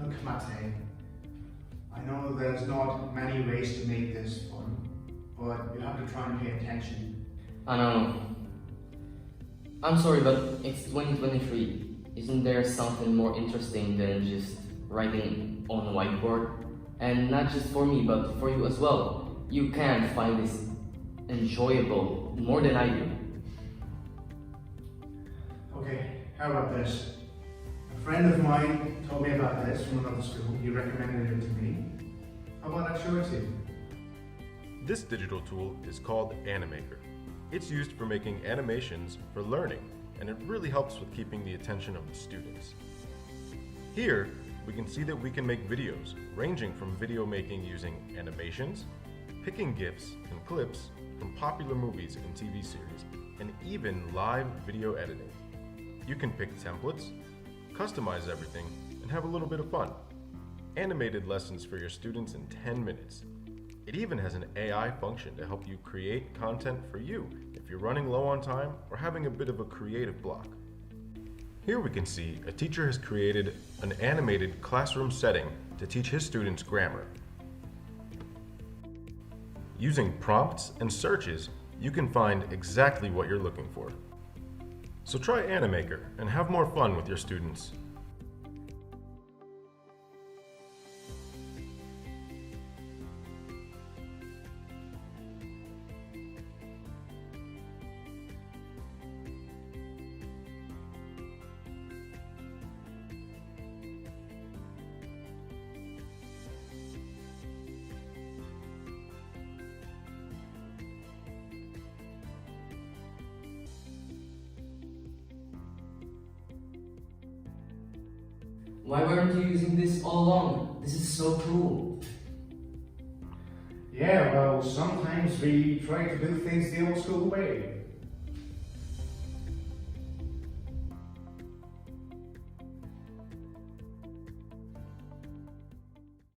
Look, Mate, I know there's not many ways to make this fun, but you have to try and pay attention. I know. I'm sorry, but it's 2023. Isn't there something more interesting than just writing on a whiteboard? And not just for me, but for you as well. You can find this enjoyable more than I do. Okay, how about this? A friend of mine told me about this from another school. He recommended it to me. How about I show it to you? This digital tool is called ANIMAKER. It's used for making animations for learning, and it really helps with keeping the attention of the students. Here, we can see that we can make videos, ranging from video making using animations, picking GIFs and clips from popular movies and TV series, and even live video editing. You can pick templates, customize everything, and have a little bit of fun. Animated lessons for your students in 10 minutes. It even has an AI function to help you create content for you if you're running low on time or having a bit of a creative block. Here we can see a teacher has created an animated classroom setting to teach his students grammar. Using prompts and searches, you can find exactly what you're looking for. So try ANIMAKER and have more fun with your students. Why weren't you using this all along? This is so cool. Yeah, well, sometimes we try to do things the old school way.